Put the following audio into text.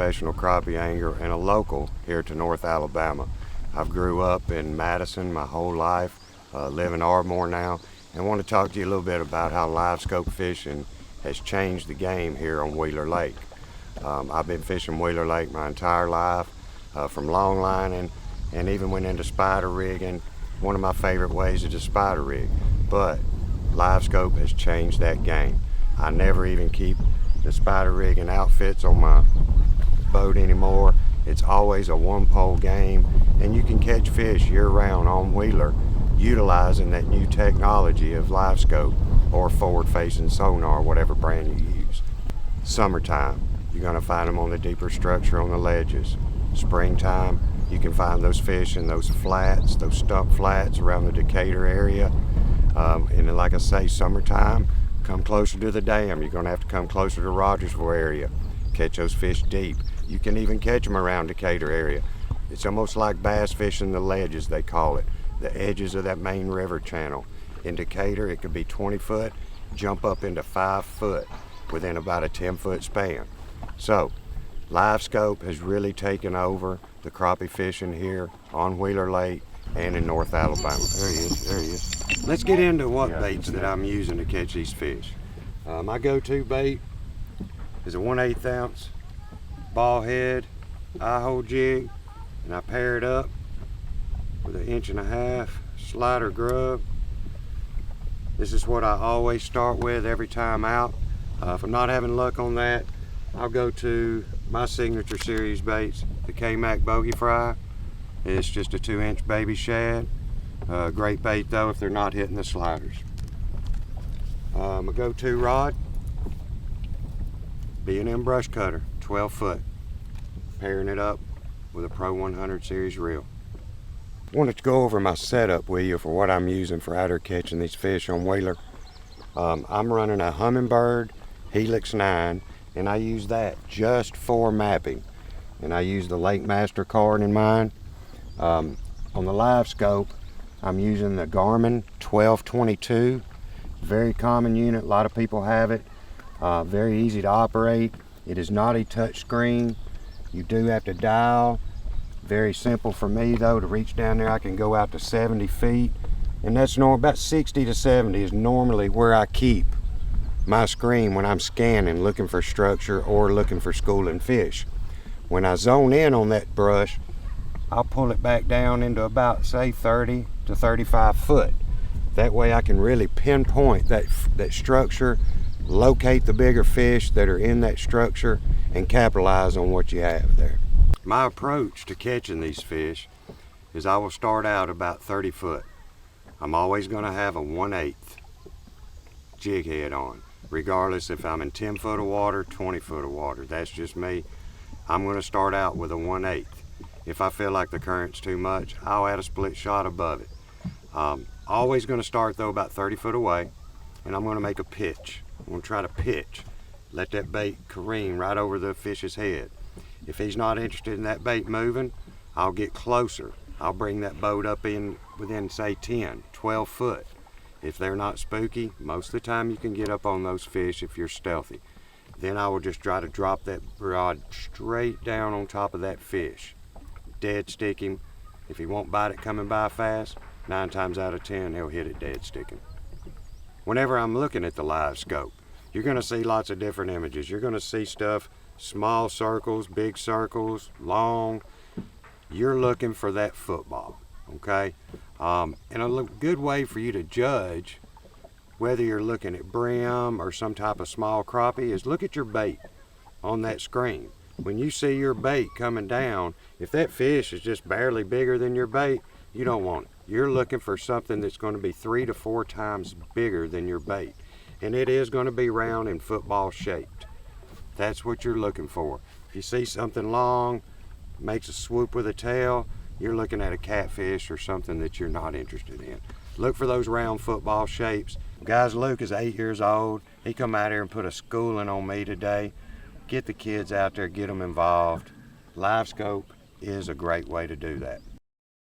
professional crappie angler and a local here to North Alabama. I've grew up in Madison my whole life, live in Ardmore now, and want to talk to you a little bit about how live scope fishing has changed the game here on Wheeler Lake. I've been fishing Wheeler Lake my entire life, from long lining, and even went into spider rigging. One of my favorite ways is to spider rig, but live scope has changed that game. I never even keep the spider rigging outfits on my boat anymore. It's always a one pole game, and you can catch fish year round on Wheeler utilizing that new technology of live scope or forward facing sonar, whatever brand you use. Summertime, you're going to find them on the deeper structure on the ledges. Springtime, you can find those fish in those flats, those stump flats around the Decatur area. And like I say, summertime, come closer to the dam. You're going to have to come closer to Rogersville area, catch those fish deep. You can even catch them around Decatur area. It's almost like bass fishing the ledges, they call it, the edges of that main river channel. In Decatur, it could be 20 foot, jump up into 5 foot within about a 10-foot span. So, live scope has really taken over the crappie fishing here on Wheeler Lake and in North Alabama. There he is. Let's get into what baits that I'm using to catch these fish. My go-to bait is a 1/8 ounce ball head Eye Hole jig, and I pair it up with an 1.5 inch slider grub. This is what I always start with every time out. If I'm not having luck on that, I'll go to my signature series baits, the K-Mac Bogy Fry. It's just a 2-inch baby shad. Great bait though if they're not hitting the sliders. My go-to rod, B&M brush cutter, 12 foot. Pairing it up with a Pro 100 series reel. I wanted to go over my setup with you for what I'm using for out here catching these fish on Wheeler. I'm running a Humminbird Helix 9, and I use that just for mapping. And I use the Lake Master card in mine. On the live scope, I'm using the Garmin 1222. Very common unit, a lot of people have it. Very easy to operate. It is not a touch screen. You do have to dial. Very simple for me though to reach down there. I can go out to 70 feet, and that's normal. About 60 to 70 is normally where I keep my screen when I'm scanning, looking for structure or looking for schooling fish. When I zone in on that brush, I'll pull it back down into about, say, 30 to 35 foot. That way I can really pinpoint that structure, locate the bigger fish that are in that structure, and capitalize on what you have there. My approach to catching these fish is I will start out about 30 foot. I'm always going to have a 1/8 jig head on, regardless if I'm in 10 foot of water, 20 foot of water. That's just me. I'm going to start out with a 1/8. If I feel like the current's too much, I'll add a split shot above it. Always going to start though about 30 foot away, and I'm going to make a pitch. I'm going to try to pitch. Let that bait careen right over the fish's head. If he's not interested in that bait moving, I'll get closer. I'll bring that boat up in within, say, 10, 12 foot. If they're not spooky, most of the time you can get up on those fish if you're stealthy. Then I will just try to drop that rod straight down on top of that fish. Dead stick him. If he won't bite it coming by fast, 9 times out of 10 he'll hit it dead sticking. Whenever I'm looking at the live scope, you're going to see lots of different images. You're going to see stuff, small circles, big circles, long. You're looking for that football, okay? And a good way for you to judge whether you're looking at brim or some type of small crappie is look at your bait on that screen. When you see your bait coming down, if that fish is just barely bigger than your bait, you don't want it. You're looking for something that's going to be 3 to 4 times bigger than your bait. And it is going to be round and football shaped. That's what you're looking for. If you see something long, makes a swoop with a tail, you're looking at a catfish or something that you're not interested in. Look for those round football shapes. Guys, Luke is 8 years old. He come out here and put a schooling on me today. Get the kids out there, get them involved. Live scope is a great way to do that.